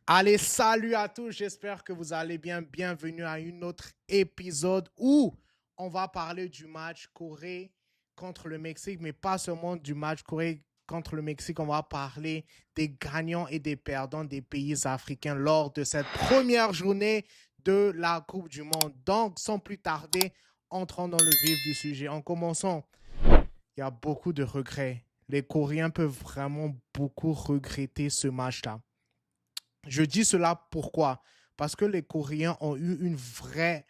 Allez, salut à tous, j'espère que vous allez bien. Bienvenue à un autre épisode où on va parler du match Corée contre le Mexique, mais pas seulement du match Corée contre le Mexique, on va parler des gagnants et des perdants des pays africains lors de cette première journée de la Coupe du Monde. Donc, sans plus tarder, entrons dans le vif du sujet. En commençant, il y a beaucoup de regrets. Les Coréens peuvent vraiment beaucoup regretter ce match-là. Je dis cela pourquoi? Parce que les Coréens ont eu une vraie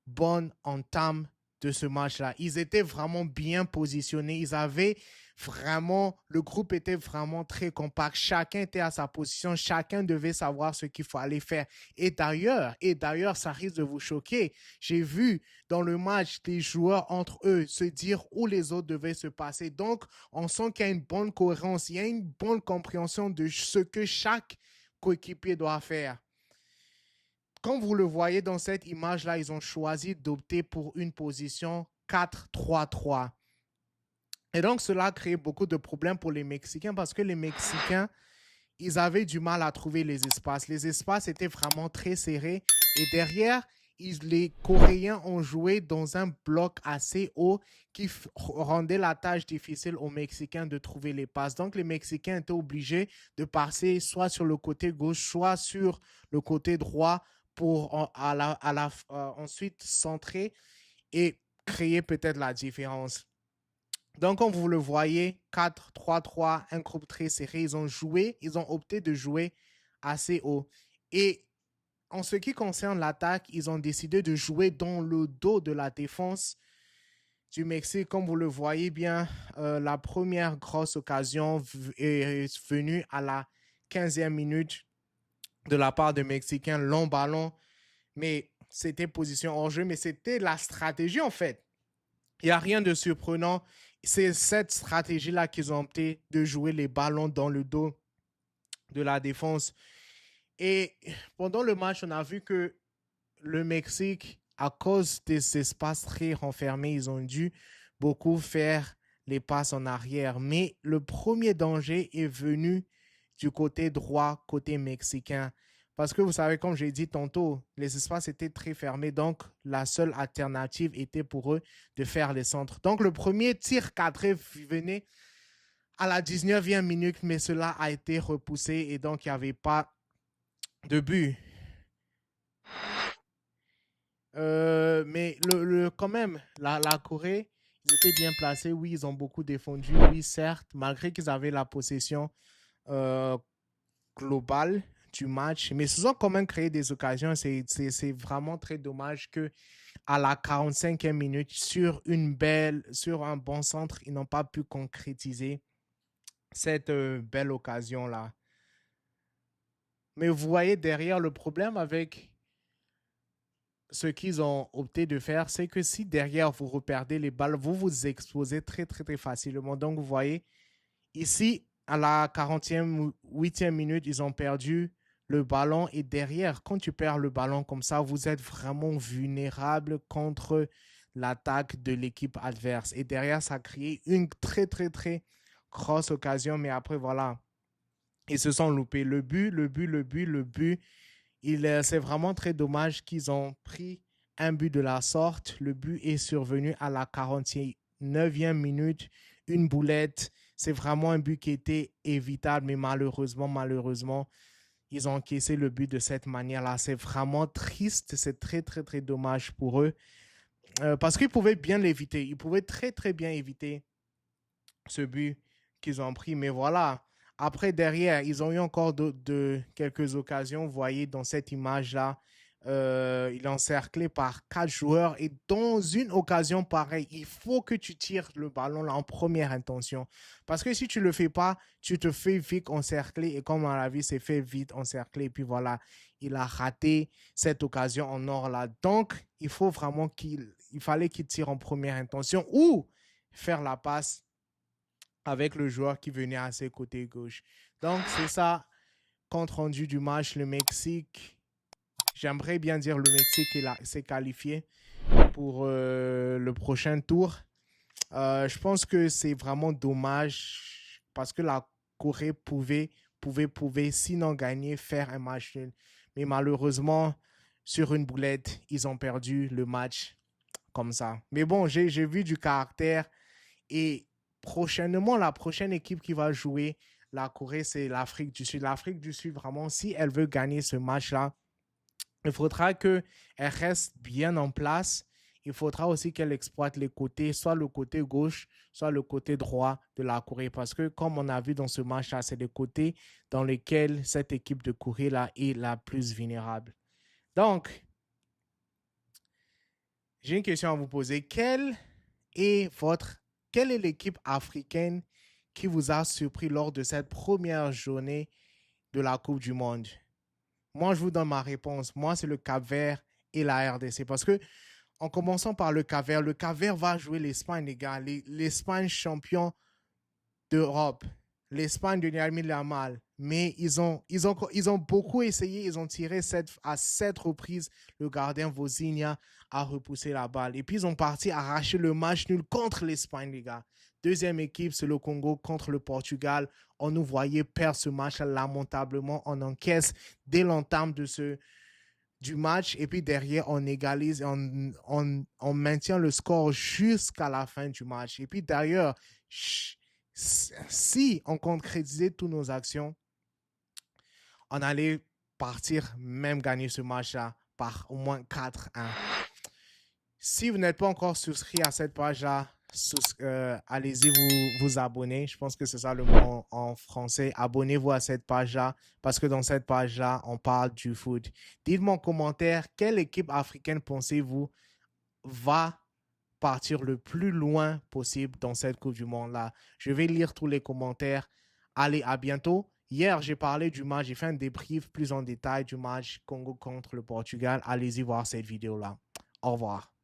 bonne entame de ce match-là. Ils étaient vraiment bien positionnés. Ils avaient vraiment, le groupe était vraiment très compact. Chacun était à sa position. Chacun devait savoir ce qu'il fallait faire. Et d'ailleurs, ça risque de vous choquer. J'ai vu dans le match les joueurs entre eux se dire où les autres devaient se passer. Donc, on sent qu'il y a une bonne cohérence. Il y a une bonne compréhension de ce que chaque coéquipier doit faire. Comme vous le voyez dans cette image-là, ils ont choisi d'opter pour une position 4-3-3. Et donc, cela a créé beaucoup de problèmes pour les Mexicains parce que les Mexicains, ils avaient du mal à trouver les espaces. Les espaces étaient vraiment très serrés. Et derrière, les Coréens ont joué dans un bloc assez haut qui rendait la tâche difficile aux Mexicains de trouver les passes. Donc, les Mexicains étaient obligés de passer soit sur le côté gauche, soit sur le côté droit pour ensuite centrer et créer peut-être la différence. Donc, comme vous le voyez, 4-3-3, un groupe très serré. Ils ont opté de jouer assez haut. Et en ce qui concerne l'attaque, ils ont décidé de jouer dans le dos de la défense du Mexique. Comme vous le voyez bien, la première grosse occasion est venue à la 15e minute de la part des Mexicains. Long ballon, mais c'était position hors jeu, mais c'était la stratégie en fait. Il n'y a rien de surprenant. C'est cette stratégie-là qu'ils ont opté de jouer les ballons dans le dos de la défense. Et pendant le match, on a vu que le Mexique, à cause des espaces très renfermés, ils ont dû beaucoup faire les passes en arrière. Mais le premier danger est venu du côté droit, côté mexicain. Parce que vous savez, comme j'ai dit tantôt, les espaces étaient très fermés. Donc, la seule alternative était pour eux de faire les centres. Donc, le premier tir cadré venait à la 19e minute, mais cela a été repoussé et donc il n'y avait pas de but. Mais quand même, la Corée, ils étaient bien placés. Oui, ils ont beaucoup défendu. Oui, certes, malgré qu'ils avaient la possession euh, globale du match. Mais ils ont quand même créé des occasions. C'est vraiment très dommage que à la 45e minute, sur un bon centre, ils n'ont pas pu concrétiser cette belle occasion-là. Mais vous voyez derrière le problème avec ce qu'ils ont opté de faire, c'est que si derrière vous reperdez les balles, vous vous exposez très, très, très facilement. Donc, vous voyez, ici, à la 40e, 8e minute, ils ont perdu le ballon. Et derrière, quand tu perds le ballon comme ça, vous êtes vraiment vulnérable contre l'attaque de l'équipe adverse. Et derrière, ça a créé une très, très, très grosse occasion. Mais après, voilà, ils se sont loupés. Le but. C'est vraiment très dommage qu'ils ont pris un but de la sorte. Le but est survenu à la 49e minute. Une boulette. C'est vraiment un but qui était évitable, mais malheureusement, ils ont encaissé le but de cette manière-là. C'est vraiment triste. C'est très, très, très dommage pour eux. Parce qu'ils pouvaient bien l'éviter. Ils pouvaient très, très bien éviter ce but qu'ils ont pris. Mais voilà, après, derrière, ils ont eu encore quelques occasions. Vous voyez dans cette image-là, il est encerclé par 4 joueurs. Et dans une occasion pareille, il faut que tu tires le ballon là en première intention. Parce que si tu ne le fais pas, tu te fais vite encercler. Et comme on l'a vu, c'est fait vite encercler. Et puis voilà, il a raté cette occasion en or là. Donc, il faut vraiment il fallait qu'il tire en première intention ou faire la passe avec le joueur qui venait à ses côtés gauche. Donc, c'est ça, compte rendu du match, le Mexique. J'aimerais bien dire le Mexique s'est qualifié pour le prochain tour. Je pense que c'est vraiment dommage parce que la Corée pouvaient prouver, sinon gagner, faire un match nul. Mais malheureusement, sur une boulette, ils ont perdu le match comme ça. Mais bon, j'ai vu du caractère et prochainement, la prochaine équipe qui va jouer la Corée, c'est l'Afrique du Sud. L'Afrique du Sud, vraiment, si elle veut gagner ce match-là, il faudra qu'elle reste bien en place. Il faudra aussi qu'elle exploite les côtés, soit le côté gauche, soit le côté droit de la Corée. Parce que, comme on a vu dans ce match-là, c'est les côtés dans lesquels cette équipe de Corée-là est la plus vulnérable. Donc, j'ai une question à vous poser. Quelle est l'équipe africaine qui vous a surpris lors de cette première journée de la Coupe du Monde? Moi, je vous donne ma réponse. Moi, c'est le Cap-Vert et la RDC. Parce que, en commençant par le Cap-Vert va jouer l'Espagne, les gars. L'Espagne champion d'Europe. L'Espagne de Lamine Yamal. Mais ils ont beaucoup essayé. Ils ont tiré à 7 reprises. Le gardien Vozinha a repoussé la balle. Et puis, ils ont parti arracher le match nul contre l'Espagne, les gars. Deuxième équipe, c'est le Congo contre le Portugal. On nous voyait perdre ce match lamentablement. On encaisse dès l'entame du match. Et puis derrière, on égalise et on maintient le score jusqu'à la fin du match. Et puis d'ailleurs, si on concrétisait toutes nos actions, on allait partir même gagner ce match-là par au moins 4-1. Si vous n'êtes pas encore souscrit à cette page-là, allez-y vous abonner. Je pense que c'est ça le mot en français. Abonnez-vous à cette page-là parce que dans cette page-là, on parle du foot. Dites-moi en commentaire quelle équipe africaine pensez-vous va partir le plus loin possible dans cette Coupe du Monde-là. Je vais lire tous les commentaires. Allez, à bientôt. Hier, j'ai parlé du match. J'ai fait un débrief plus en détail du match Congo contre le Portugal. Allez-y voir cette vidéo-là. Au revoir.